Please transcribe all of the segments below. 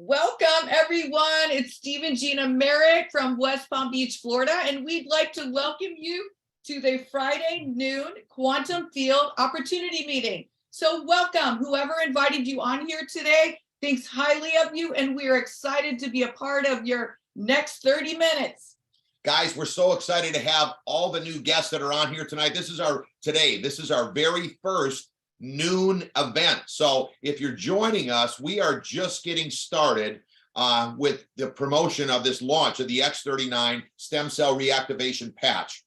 Welcome, everyone. It's Steve and Gina Merrick from West Palm Beach, Florida, and we'd like to welcome you to the Friday noon Quantum Field Opportunity Meeting. So welcome, whoever invited you on here today thinks highly of you, and we are excited to be a part of your next 30 minutes. Guys, we're so excited to have all the new guests that are on here tonight. This is our very first noon event. So if you're joining us, we are just getting started with the promotion of this launch of the X39 stem cell reactivation patch.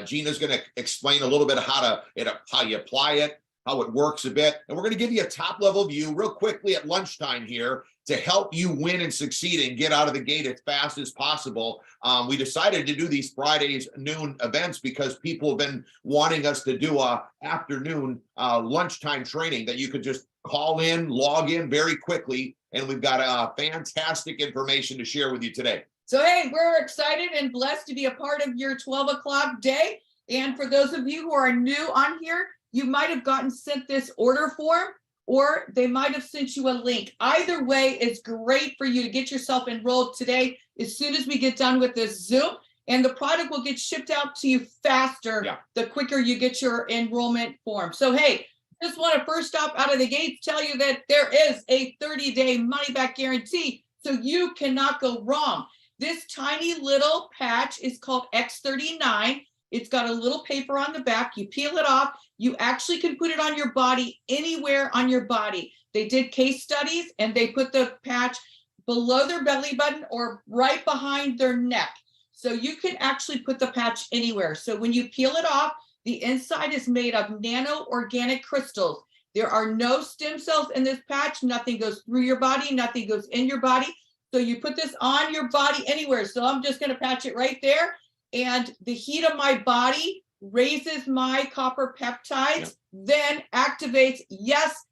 Gina's going to explain a little bit of how you apply it, how it works a bit, and we're going to give you a top level view real quickly at lunchtime here to help you win and succeed and get out of the gate as fast as possible. We decided to do these Fridays noon events because people have been wanting us to do a afternoon lunchtime training that you could just call in, log in very quickly, and we've got fantastic information to share with you today. So, hey, we're excited and blessed to be a part of your 12 o'clock day. And for those of you who are new on here, you might have gotten sent this order form, or they might have sent you a link. Either way, it's great for you to get yourself enrolled today as soon as we get done with this Zoom, and the product will get shipped out to you faster the quicker you get your enrollment form. So, hey, just want to first stop out of the gate, tell you that there is a 30-day money-back guarantee, so you cannot go wrong. This tiny little patch is called X39. It's got a little paper on the back. You peel it off. You actually can put it on your body, anywhere on your body. They did case studies and they put the patch below their belly button or right behind their neck. So you can actually put the patch anywhere. So when you peel it off, the inside is made of nano-organic crystals. There are no stem cells in this patch. Nothing goes through your body. Nothing goes in your body. So you put this on your body anywhere. So I'm just going to patch it right there. And the heat of my body raises my copper peptides, then activates,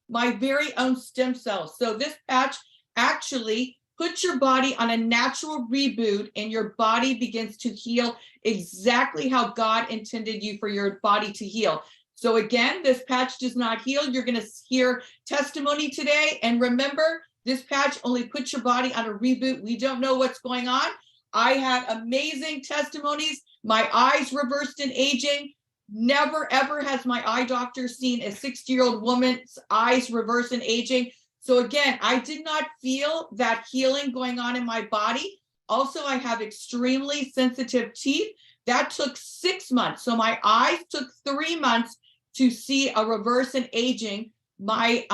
my very own stem cells. So this patch actually puts your body on a natural reboot, and your body begins to heal exactly how God intended you for your body to heal. So again, this patch does not heal. You're going to hear testimony today. And remember, this patch only puts your body on a reboot. We don't know what's going on. I had amazing testimonies. My eyes reversed in aging. Never, ever has my eye doctor seen a 60-year-old woman's eyes reverse in aging. So again, I did not feel that healing going on in my body. Also, I have extremely sensitive teeth. That took 6 months. So my eyes took 3 months to see a reverse in aging. My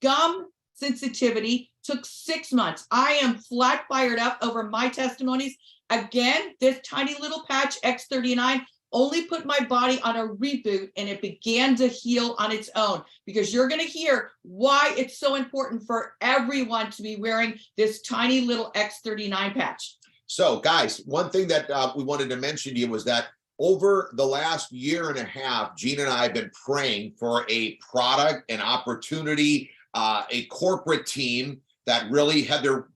gum sensitivity took 6 months. I am flat fired up over my testimonies. Again, this tiny little patch, X39, only put my body on a reboot, and it began to heal on its own, because you're going to hear why it's so important for everyone to be wearing this tiny little X39 patch. So, guys, one thing that we wanted to mention to you was that over the last year and a half, Gina and I have been praying for a product, an opportunity, a corporate team that really had their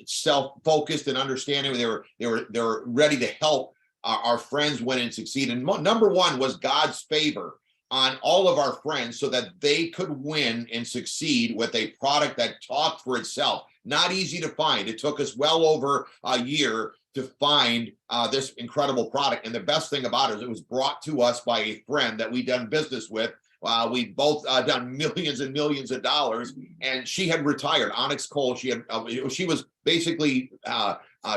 self-focused and understanding. They were ready to help our friends win and succeed. And number one was God's favor on all of our friends so that they could win and succeed with a product that talked for itself. Not easy to find. It took us well over a year to find this incredible product. And the best thing about it is it was brought to us by a friend that we've done business with. We've both done millions and millions of dollars, and she had retired. Onyx Cole, she was basically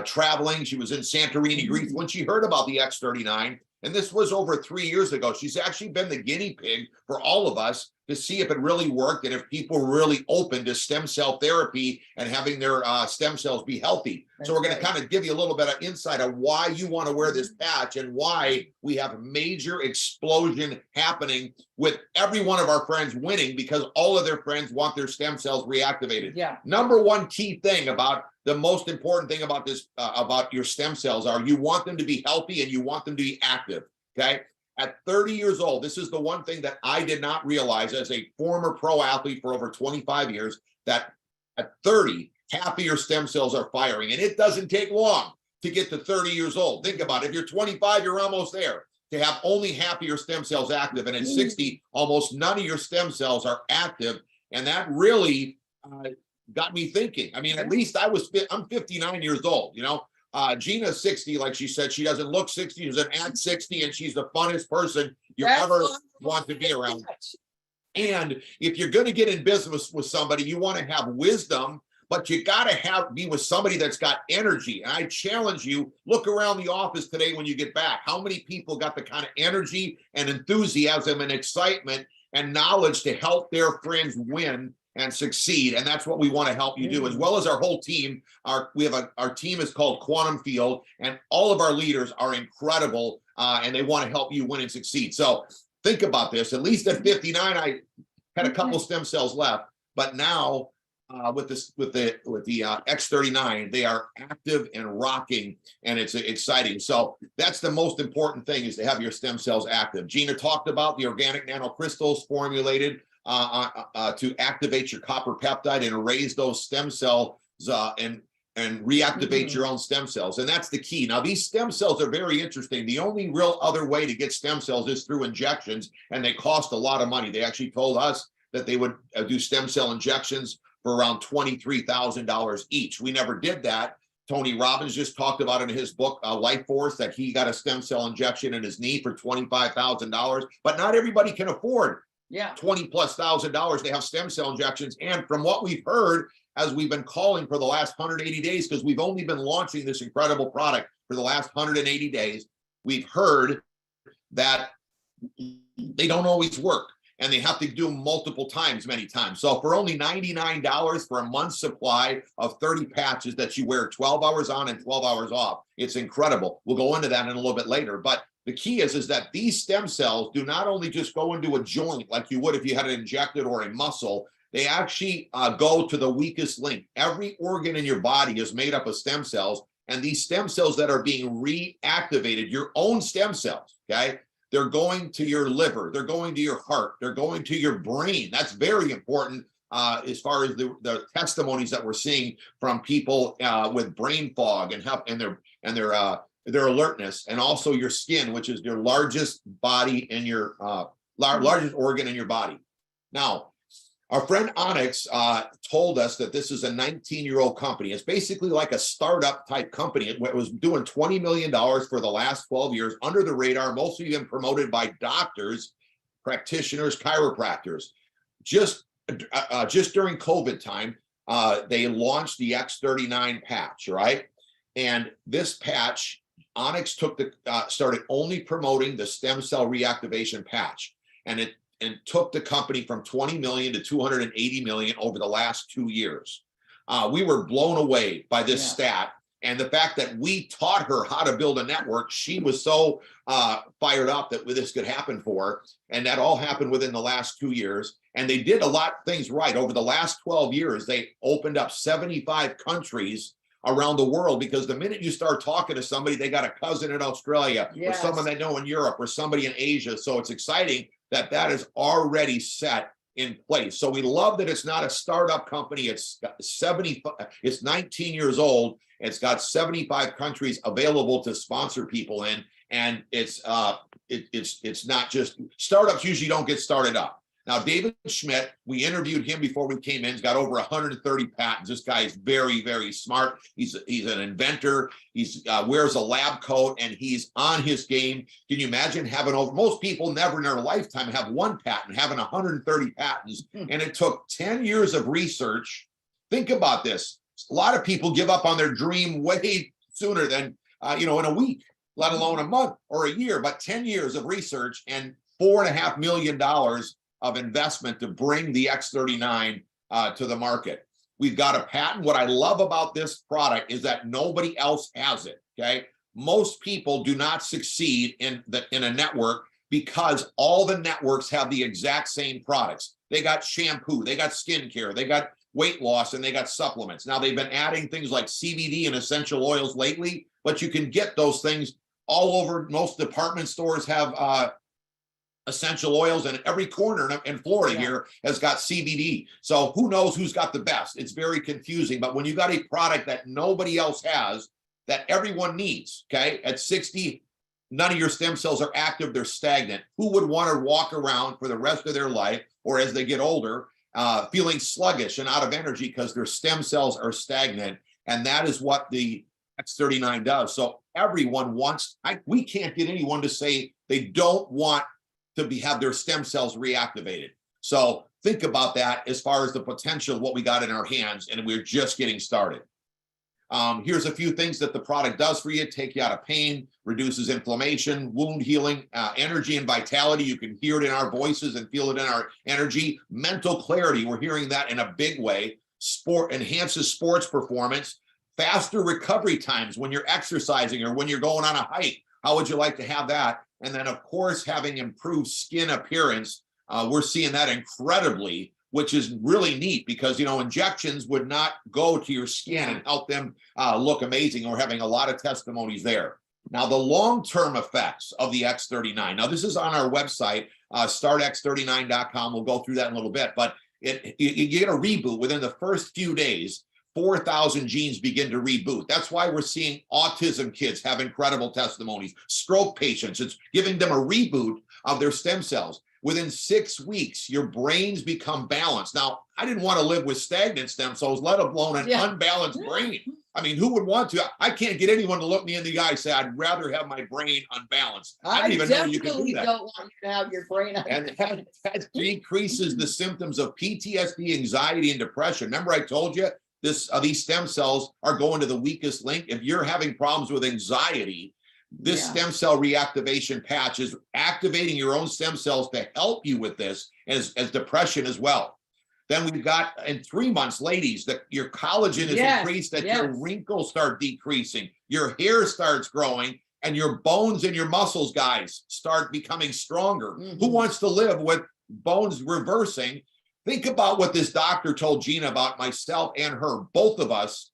traveling. She was in Santorini, Greece, when she heard about the X39, and this was over 3 years ago. She's actually been the guinea pig for all of us to see if it really worked and if people were really open to stem cell therapy and having their stem cells be healthy. So we're going to kind of give you a little bit of insight on why you want to wear this patch and why we have a major explosion happening with every one of our friends winning, because all of their friends want their stem cells reactivated. Number one key thing about the most important thing about this, about your stem cells, are you want them to be healthy and you want them to be active, okay? At 30 years old, this is the one thing that I did not realize as a former pro athlete for over 25 years, that at 30, half of your stem cells are firing. And it doesn't take long to get to 30 years old. Think about it. If you're 25, you're almost there. To have only half of your stem cells active. And at 60, almost none of your stem cells are active. And that really got me thinking. I mean, at least I'm 59 years old, you know. Gina's 60, like she said. She doesn't look 60. She's an at 60, and she's the funnest person you ever want to be around. And if you're going to get in business with somebody, you want to have wisdom, but you got to be with somebody that's got energy. And I challenge you, look around the office today when you get back. How many people got the kind of energy and enthusiasm and excitement and knowledge to help their friends win and succeed? And that's what we want to help you do, as well as our whole team. Our team is called Quantum Field, and all of our leaders are incredible, and they want to help you win and succeed. So think about this. At least at 59, I had a couple stem cells left, but now with the X39, they are active and rocking, and it's exciting. So that's the most important thing, is to have your stem cells active. Gina talked about the organic nanocrystals formulated to activate your copper peptide and erase those stem cells and reactivate your own stem cells. And that's the key. Now, these stem cells are very interesting. The only real other way to get stem cells is through injections, and they cost a lot of money. They actually told us that they would do stem cell injections for around $23,000 each. We never did that. Tony Robbins just talked about in his book, Lifewave, that he got a stem cell injection in his knee for $25,000, but not everybody can afford $20,000+ to have stem cell injections. And from what we've heard, as we've been calling for the last 180 days, because we've only been launching this incredible product for the last 180 days, we've heard that they don't always work, and they have to do multiple times, many times. So for only $99 for a month's supply of 30 patches that you wear 12 hours on and 12 hours off, it's incredible. We'll go into that in a little bit later. But the key is that these stem cells do not only just go into a joint like you would if you had it injected or a muscle. They actually go to the weakest link. Every organ in your body is made up of stem cells, and these stem cells that are being reactivated, your own stem cells, okay? They're going to your liver, they're going to your heart, they're going to your brain. That's very important as far as the testimonies that we're seeing from people with brain fog and their alertness, and also your skin, which is your largest body in your largest organ in your body. Now, our friend Onyx told us that this is a 19-year-old company. It's basically like a startup type company. It was doing $20 million for the last 12 years, under the radar, mostly been promoted by doctors, practitioners, chiropractors. Just during COVID time, they launched the X39 patch, right? And this patch, Onyx started only promoting the stem cell reactivation patch, and took the company from 20 million to 280 million over the last 2 years. We were blown away by this stat, and the fact that we taught her how to build a network. She was so fired up that this could happen for her, and that all happened within the last 2 years. And they did a lot of things right. Over the last 12 years, they opened up 75 countries around the world, because the minute you start talking to somebody, they got a cousin in Australia or someone they know in Europe or somebody in Asia. So it's exciting that is already set in place. So we love that it's not a startup company. It's 19 years old. It's got 75 countries available to sponsor people in, and it's not just startups. Usually don't get started up. Now, David Schmidt, we interviewed him before we came in. He's got over 130 patents. This guy is very, very smart. He's an inventor. He's wears a lab coat, and he's on his game. Can you imagine having most people never in their lifetime have one patent, having 130 patents, and it took 10 years of research. Think about this. A lot of people give up on their dream way sooner than, in a week, let alone a month or a year, but 10 years of research and $4.5 million of investment to bring the X39 to the market. We've got a patent. What I love about this product is that nobody else has it, okay? Most people do not succeed in a network because all the networks have the exact same products. They got shampoo, they got skincare, they got weight loss, and they got supplements. Now, they've been adding things like CBD and essential oils lately, but you can get those things all over. Most department stores have essential oils, and every corner in Florida here has got CBD. So who knows who's got the best? It's very confusing. But when you got a product that nobody else has, that everyone needs, okay? At 60, none of your stem cells are active, they're stagnant. Who would want to walk around for the rest of their life, or as they get older, feeling sluggish and out of energy because their stem cells are stagnant. And that is what the X39 does. So everyone wants, we can't get anyone to say they don't want to have their stem cells reactivated. So think about that as far as the potential of what we got in our hands, and we're just getting started. Here's a few things that the product does for you. Take you out of pain, reduces inflammation, wound healing, energy and vitality. You can hear it in our voices and feel it in our energy. Mental clarity, we're hearing that in a big way. Sport enhances sports performance. Faster recovery times when you're exercising or when you're going on a hike. How would you like to have that? And then, of course, having improved skin appearance. We're seeing that incredibly, which is really neat because, you know, injections would not go to your skin and help them look amazing. We're having a lot of testimonies there. Now, the long-term effects of the X39. Now, this is on our website, startx39.com. We'll go through that in a little bit, but you get a reboot within the first few days. 4,000 genes begin to reboot. That's why we're seeing autism kids have incredible testimonies. Stroke patients, it's giving them a reboot of their stem cells. Within 6 weeks, your brains become balanced. Now, I didn't want to live with stagnant stem cells, let alone an unbalanced brain. I mean, who would want to? I can't get anyone to look me in the eye and say, I'd rather have my brain unbalanced. I don't even know you can do that. Don't want you to have your brain unbalanced. And that decreases the symptoms of PTSD, anxiety, and depression. Remember I told you, these stem cells are going to the weakest link. If you're having problems with anxiety, this stem cell reactivation patch is activating your own stem cells to help you with this as depression as well. Then we've got in 3 months, ladies, that your collagen is increased, that your wrinkles start decreasing, your hair starts growing, and your bones and your muscles, guys, start becoming stronger. Who wants to live with bones reversing? Think about what this doctor told Gina about myself and her. Both of us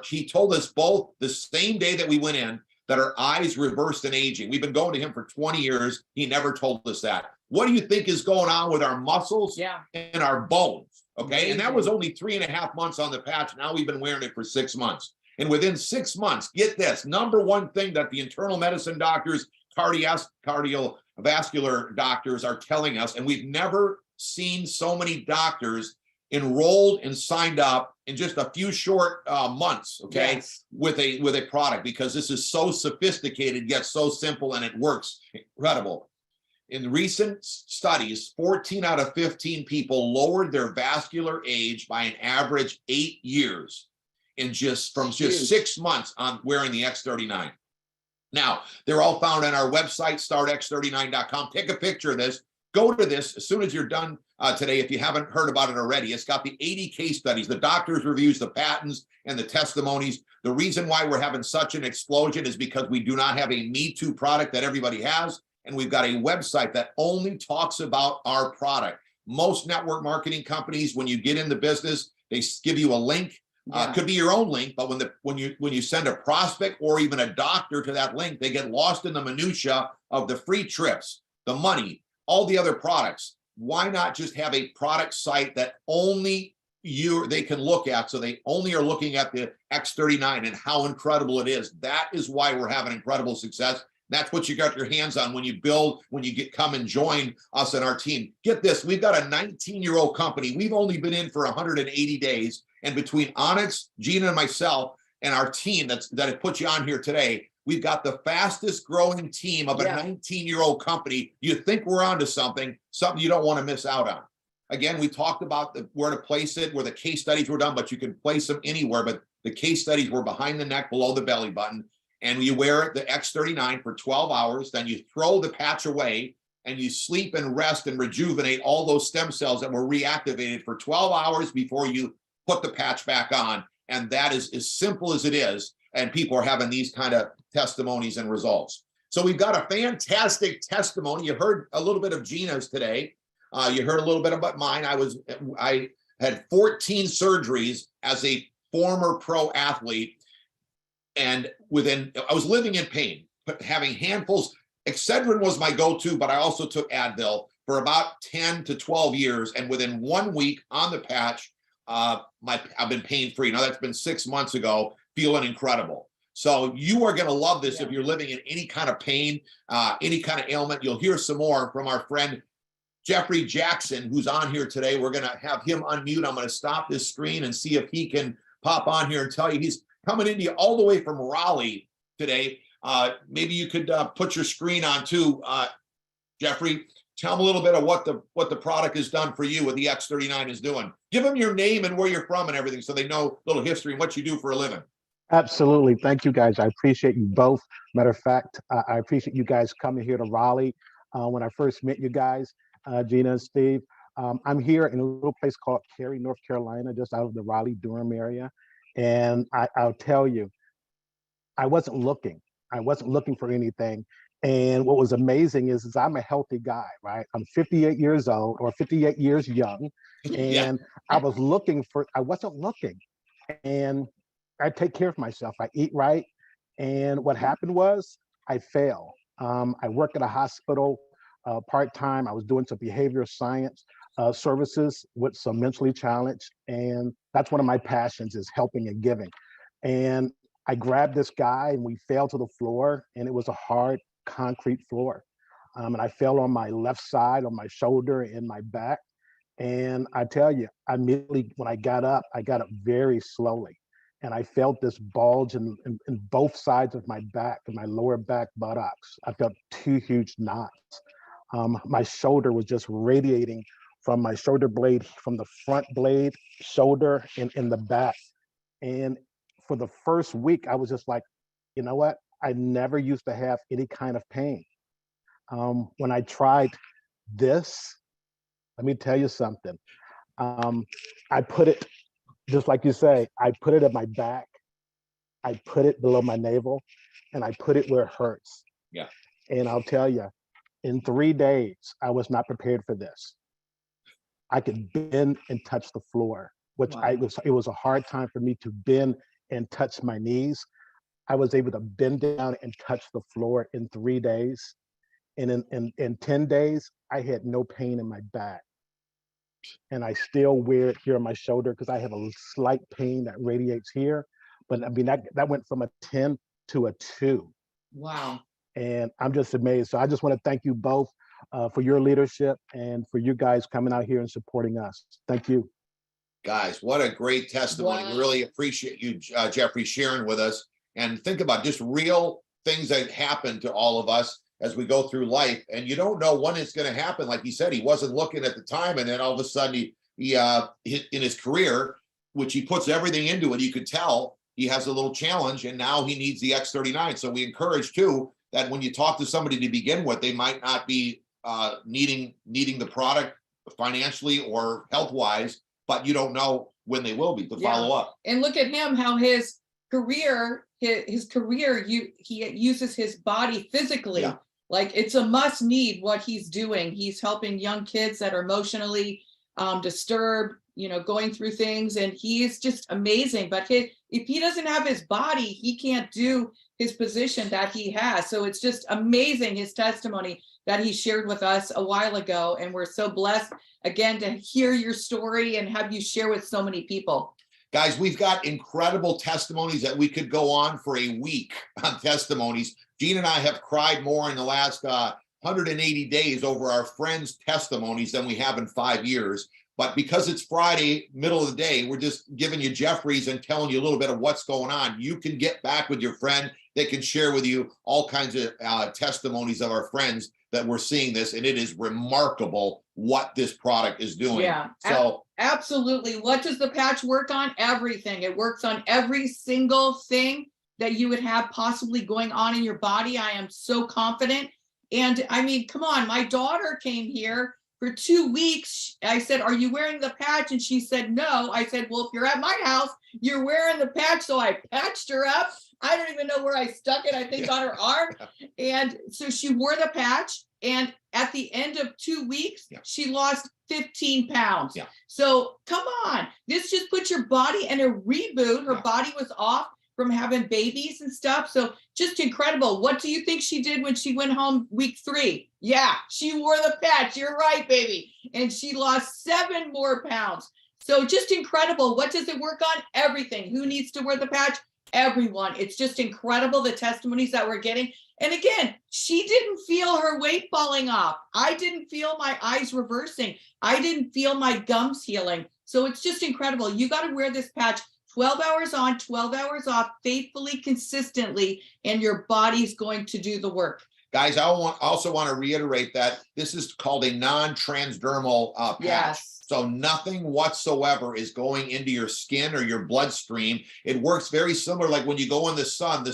he told us both the same day that we went in that our eyes reversed in aging. We've been going to him for 20 years. He never told us that. What do you think is going on with our muscles and our bones? Okay. And that was only 3.5 months on the patch. Now we've been wearing it for 6 months. And within 6 months, get this, number one thing that the internal medicine doctors, cardiovascular doctors are telling us, and we've never seen so many doctors enrolled and signed up in just a few short months, okay, with a product, because this is so sophisticated yet so simple, and it works incredible. In recent studies, 14 out of 15 people lowered their vascular age by an average 8 years in just 6 months on wearing the X39. Now, they're all found on our website, startx39.com. Take a picture of this. Go to this as soon as you're done today, if you haven't heard about it already. It's got the 80 case studies, the doctors' reviews, the patents, and the testimonies. The reason why we're having such an explosion is because we do not have a Me Too product that everybody has, and we've got a website that only talks about our product. Most network marketing companies, when you get in the business, they give you a link. It could be your own link, but when you send a prospect or even a doctor to that link, they get lost in the minutia of the free trips, the money, all the other products. Why not just have a product site that only they can look at, so they only are looking at the X39 and how incredible it is? That is why we're having incredible success. That's what you got your hands on when you come and join us in our team. Get this, we've got a 19-year-old company. We've only been in for 180 days. And between Onyx, Gina, and myself, and our team that have put you on here today, we've got the fastest growing team of a 19-year-old company. You think we're onto something you don't want to miss out on. Again, we talked about where to place it, where the case studies were done, but you can place them anywhere. But the case studies were behind the neck, below the belly button. And you wear the X39 for 12 hours, then you throw the patch away, and you sleep and rest and rejuvenate all those stem cells that were reactivated for 12 hours before you put the patch back on. And that is as simple as it is. And people are having these kind of testimonies and results. So we've got a fantastic testimony. You heard a little bit of Gina's today. You heard a little bit about mine. I had 14 surgeries as a former pro athlete. And I was living in pain, having handfuls. Excedrin was my go-to, but I also took Advil for about 10 to 12 years. And within 1 week on the patch, I've been pain-free. Now that's been 6 months ago, feeling incredible. So you are going to love this if you're living in any kind of pain, any kind of ailment. You'll hear some more from our friend Jeffrey Jackson, who's on here today. We're going to have him unmute. I'm going to stop this screen and see if he can pop on here and tell you he's coming into you all the way from Raleigh today. Maybe you could put your screen on too, Jeffrey. Tell them a little bit of what the product has done for you, what the X39 is doing. Give them your name and where you're from and everything, so they know a little history and what you do for a living. Absolutely. Thank you, guys. I appreciate you both. Matter of fact, I appreciate you guys coming here to Raleigh. When I first met you guys, Gina and Steve, I'm here in a little place called Cary, North Carolina, just out of the Raleigh-Durham area. And I'll tell you, I wasn't looking. I wasn't looking for anything. And what was amazing is I'm a healthy guy, right? I'm 58 years old, or 58 years young. And Yeah. I wasn't looking. And I take care of myself. I eat right. And what happened was I fell. I work at a hospital part-time. I was doing some behavioral science services with some mentally challenged. And that's one of my passions, is helping and giving. And I grabbed this guy and we fell to the floor, and it was a hard concrete floor. And I fell on my left side, on my shoulder and my back. And I tell you, immediately when I got up very slowly. And I felt this bulge in both sides of my back and my lower back buttocks. I felt 2 huge knots. My shoulder was just radiating from my shoulder blade, from the front blade, shoulder, and in the back. And for the first week, I was just like, you know what? I never used to have any kind of pain. When I tried this, let me tell you something. I put it, just like you say, I put it at my back, I put it below my navel, and I put it where it hurts. Yeah. And I'll tell you, in 3 days, I was not prepared for this. I could bend and touch the floor, which Wow. it was a hard time for me to bend and touch my knees. I was able to bend down and touch the floor in 3 days. And in 10 days, I had no pain in my back. And I still wear it here on my shoulder because I have a slight pain that radiates here. But I mean, that went from a 10 to a 2. Wow. And I'm just amazed. So I just want to thank you both for your leadership and for you guys coming out here and supporting us. Thank you. Guys, what a great testimony. Wow. We really appreciate you, Jeffrey, sharing with us. And think about just real things that happen to all of us as we go through life. And you don't know when it's going to happen. Like he said, he wasn't looking at the time. And then all of a sudden, he in his career, which he puts everything into it, you could tell he has a little challenge. And now he needs the X39. So we encourage, too, that when you talk to somebody to begin with, they might not be needing the product financially or health-wise, but you don't know when they will be to follow up. And look at him, how his career, he uses his body physically. Yeah. Like, it's a must need what he's doing. He's helping young kids that are emotionally disturbed, going through things, and he is just amazing. But if he doesn't have his body, he can't do his position that he has. So it's just amazing, his testimony that he shared with us a while ago. And we're so blessed again to hear your story and have you share with so many people. Guys, we've got incredible testimonies that we could go on for a week on testimonies. Gene and I have cried more in the last 180 days over our friends' testimonies than we have in 5 years. But because it's Friday, middle of the day, we're just giving you Jeffries and telling you a little bit of what's going on. You can get back with your friend. They can share with you all kinds of testimonies of our friends that we're seeing this. And it is remarkable what this product is doing. Yeah, So absolutely. What does the patch work on? Everything. It works on every single thing that you would have possibly going on in your body. I am so confident. And I mean, come on, my daughter came here for 2 weeks. I said, "Are you wearing the patch?" And she said, "No." I said, "Well, if you're at my house, you're wearing the patch." So I patched her up. I don't even know where I stuck it. I think on her arm. And so she wore the patch. And at the end of 2 weeks, she lost 15 pounds. Yeah. So come on, this just puts your body in a reboot. Her body was off from having babies and stuff. So just incredible. What do you think she did when she went home week 3? Yeah, she wore the patch. You're right, baby. And she lost 7 more pounds. So just incredible. What does it work on? Everything. Who needs to wear the patch? everyone. It's just incredible, the testimonies that we're getting. And again, she didn't feel her weight falling off. I didn't feel my eyes reversing. I didn't feel my gums healing. So it's just incredible. You got to wear this patch 12 hours on, 12 hours off, faithfully, consistently, and your body's going to do the work. Guys, I also want to reiterate that this is called a non-transdermal patch. Yes. So nothing whatsoever is going into your skin or your bloodstream. It works very similar, like when you go in the sun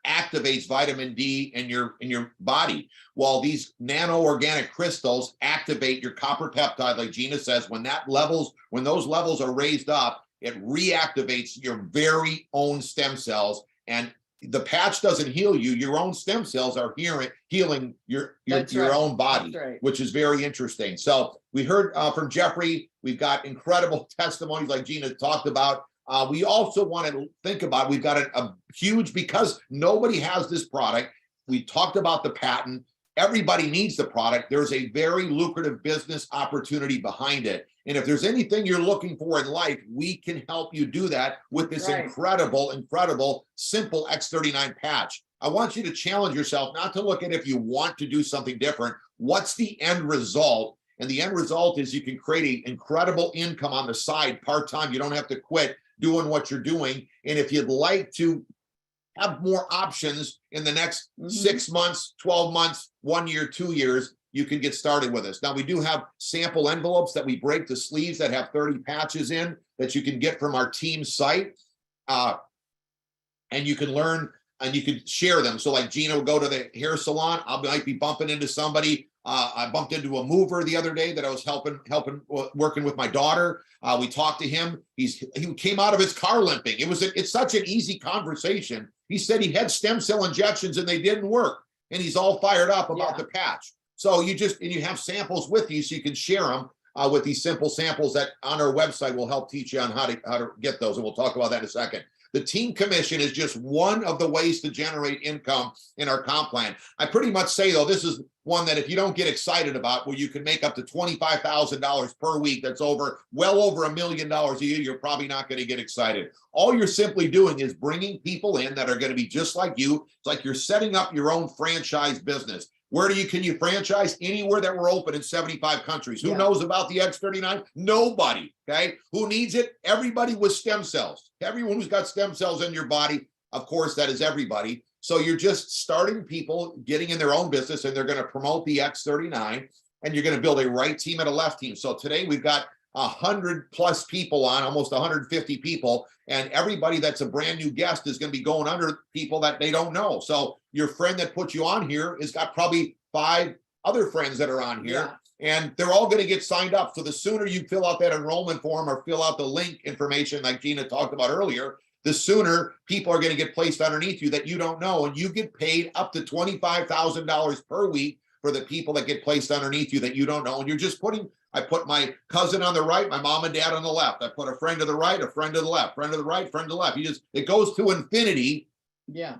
activates vitamin D in your body. While these nano-organic crystals activate your copper peptide, like Gina says, when those levels are raised up, it reactivates your very own stem cells. And the patch doesn't heal you. Your own stem cells are healing your own body, which is very interesting. So we heard from Jeffrey. We've got incredible testimonies like Gina talked about. We also want to think about, we've got a huge, because nobody has this product. We talked about the patent. Everybody needs the product. There's a very lucrative business opportunity behind it. And if there's anything you're looking for in life, we can help you do that with this incredible, simple X39 patch. I want you to challenge yourself not to look at if you want to do something different. What's the end result? And the end result is you can create an incredible income on the side, part-time. You don't have to quit doing what you're doing. And if you'd like to have more options in the next 6 months, 12 months, 1 year, 2 years, you can get started with us. Now, we do have sample envelopes that we break the sleeves that have 30 patches in that you can get from our team site. And you can learn and you can share them. So like Gina will go to the hair salon. I might be bumping into somebody. I bumped into a mover the other day that I was working with my daughter. We talked to him. He came out of his car limping. It's such an easy conversation. He said he had stem cell injections and they didn't work. And he's all fired up about the patch. So you have samples with you so you can share them with these simple samples that on our website will help teach you on how to get those. And we'll talk about that in a second. The team commission is just one of the ways to generate income in our comp plan. I pretty much say, though, this is one that if you don't get excited about, where you can make up to $25,000 per week, that's well over $1 million a year, you're probably not going to get excited. All you're simply doing is bringing people in that are going to be just like you. It's like you're setting up your own franchise business. Where can you franchise? Anywhere that we're open in 75 countries. Who knows about the X39? Nobody, okay? Who needs it? Everybody with stem cells. Everyone who's got stem cells in your body, of course, that is everybody. So you're just starting people getting in their own business, and they're going to promote the X39, and you're going to build a right team and a left team. So today we've got 100+ people on, almost 150 people, and everybody that's a brand new guest is going to be going under people that they don't know. So your friend that put you on here has got probably 5 other friends that are on here, and they're all going to get signed up. So the sooner you fill out that enrollment form or fill out the link information like Gina talked about earlier, the sooner people are going to get placed underneath you that you don't know, and you get paid up to $25,000 per week for the people that get placed underneath you that you don't know. And you're just I put my cousin on the right, my mom and dad on the left. I put a friend to the right, a friend to the left, friend to the right, friend to the left. It goes to infinity. Yeah.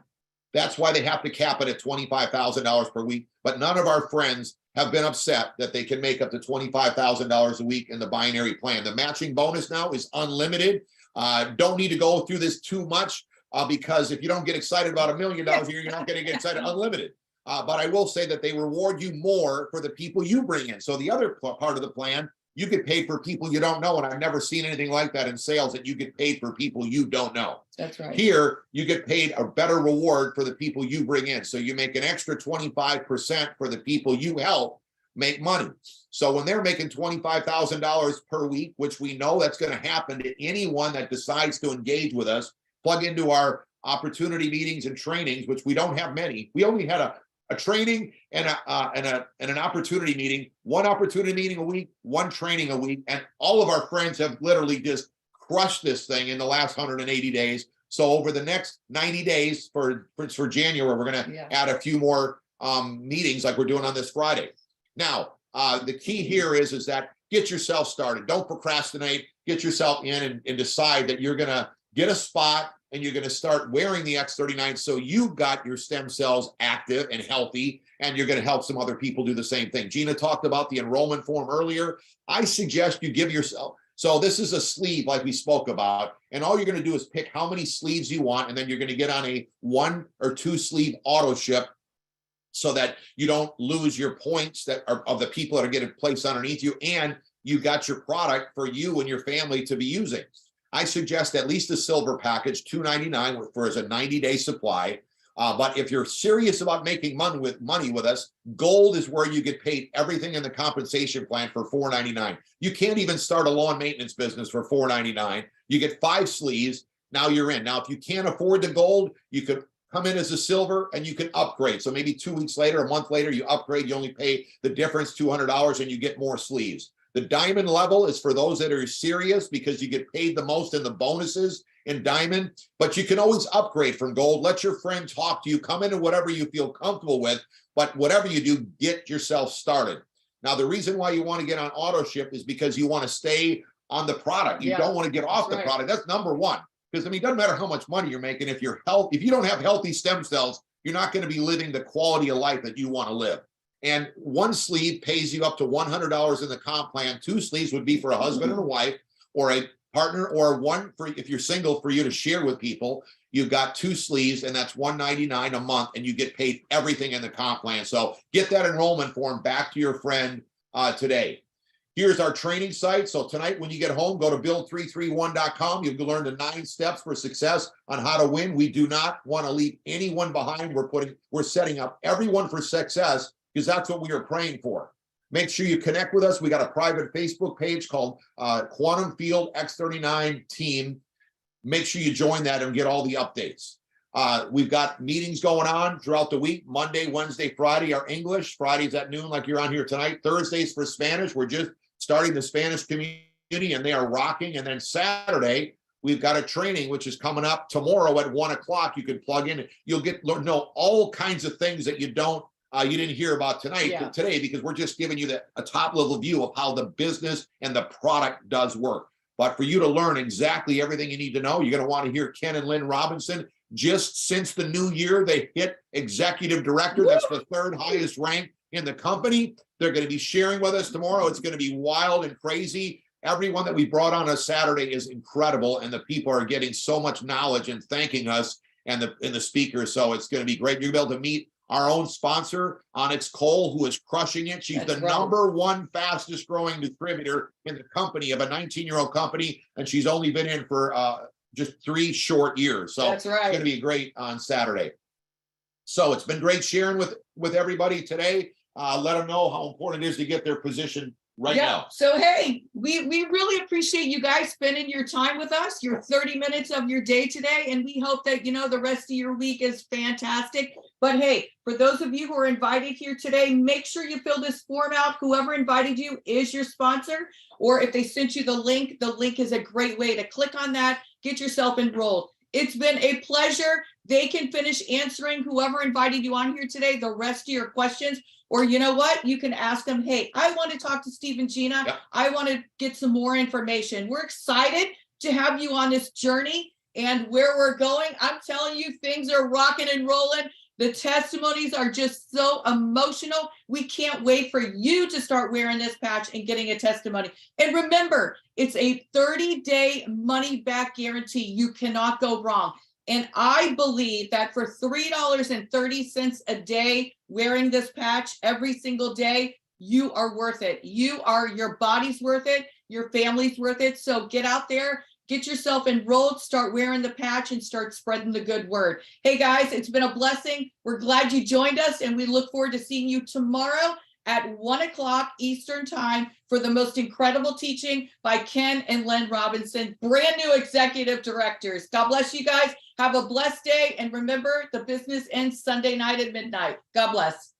That's why they have to cap it at $25,000 per week. But none of our friends have been upset that they can make up to $25,000 a week in the binary plan. The matching bonus now is unlimited. Don't need to go through this too much because if you don't get excited about $1 million a year, you're not going to get excited. Unlimited. But I will say that they reward you more for the people you bring in. So the other part of the plan, you get paid for people you don't know. And I've never seen anything like that in sales, that you get paid for people you don't know. That's right. Here, you get paid a better reward for the people you bring in. So you make an extra 25% for the people you help make money. So when they're making $25,000 per week, which we know that's going to happen to anyone that decides to engage with us, plug into our opportunity meetings and trainings, which we don't have many. We only had a training and an opportunity meeting, one opportunity meeting a week, one training a week. And all of our friends have literally just crushed this thing in the last 180 days. So over the next 90 days for January, we're going to add a few more meetings like we're doing on this Friday. Now, the key here is that get yourself started. Don't procrastinate. Get yourself in and decide that you're going to get a spot and you're going to start wearing the X39 so you've got your stem cells active and healthy, and you're going to help some other people do the same thing. Gina talked about the enrollment form earlier. I suggest you give yourself So this is a sleeve like we spoke about, and all you're going to do is pick how many sleeves you want, and then you're going to get on a 1 or 2 sleeve auto ship so that you don't lose your points that are of the people that are getting placed underneath you, and you got your product for you and your family to be using. I suggest at least a silver package, $2.99 for as a 90-day supply. But if you're serious about making money with us, gold is where you get paid everything in the compensation plan for $4.99. You can't even start a lawn maintenance business for $4.99. You get 5 sleeves. Now you're in. Now, if you can't afford the gold, you could come in as a silver and you can upgrade. So maybe 2 weeks later, a month later, you upgrade. You only pay the difference, $200, and you get more sleeves. The diamond level is for those that are serious because you get paid the most in the bonuses in diamond, but you can always upgrade from gold. Let your friend talk to you, come into whatever you feel comfortable with, but whatever you do, get yourself started. Now, the reason why you want to get on auto ship is because you want to stay on the product. You don't want to get off the product. That's number one. Because I mean, it doesn't matter how much money you're making. If you don't have healthy stem cells, you're not going to be living the quality of life that you want to live. And 1 sleeve pays you up to $100 in the comp plan. 2 sleeves would be for a husband and a wife, or a partner, or 1 for if you're single, for you to share with people. You've got 2 sleeves, and that's $199 a month, and you get paid everything in the comp plan. So get that enrollment form back to your friend today. Here's our training site. So tonight, when you get home, go to build331.com. You'll learn the 9 steps for success on how to win. We do not want to leave anyone behind. We're setting up everyone for success, because that's what we are praying for. Make sure you connect with us. We got a private Facebook page called Quantum Field X39 Team. Make sure you join that and get all the updates. We've got meetings going on throughout the week. Monday, Wednesday, Friday are English. Fridays at noon, like you're on here tonight. Thursdays for Spanish. We're just starting the Spanish community, and they are rocking. And then Saturday, we've got a training, which is coming up tomorrow at 1 o'clock. You can plug in. You'll know all kinds of things that you didn't hear about today, because we're just giving you a top level view of how the business and the product does work. But for you to learn exactly everything you need to know, you're going to want to hear Ken and Lynn Robinson. Just since the new year, they hit executive director. That's the 3rd highest rank in the company. They're going to be sharing with us tomorrow. It's going to be wild and crazy. Everyone that we brought on Saturday is incredible, and the people are getting so much knowledge and thanking us and the speakers. So it's going to be great. You're going to be able to meet our own sponsor, Onyx Cole, who is crushing it. She's the number 1 fastest growing distributor in the company, of a 19-year-old company, and she's only been in for just 3 short years. So it's going to be great on Saturday. So it's been great sharing with everybody today. Let them know how important it is to get their position right now. So, hey, we really appreciate you guys spending your time with us, your 30 minutes of your day today. And we hope that, the rest of your week is fantastic. But hey, for those of you who are invited here today, make sure you fill this form out. Whoever invited you is your sponsor. Or if they sent you the link is a great way to click on that, get yourself enrolled. It's been a pleasure. They can finish answering, whoever invited you on here today, the rest of your questions. Or you know what? You can ask them, hey, I want to talk to Steve and Gina. Yep. I want to get some more information. We're excited to have you on this journey and where we're going. I'm telling you, things are rocking and rolling. The testimonies are just so emotional. We can't wait for you to start wearing this patch and getting a testimony. And remember, it's a 30-day money-back guarantee. You cannot go wrong. And I believe that for $3.30 a day wearing this patch every single day, you are worth it. Your body's worth it. Your family's worth it. So get out there, get yourself enrolled, start wearing the patch, and start spreading the good word. Hey guys, it's been a blessing. We're glad you joined us, and we look forward to seeing you tomorrow at 1 o'clock Eastern time for the most incredible teaching by Ken and Lynn Robinson, brand new executive directors. God bless you guys. Have a blessed day. And remember, the business ends Sunday night at midnight. God bless.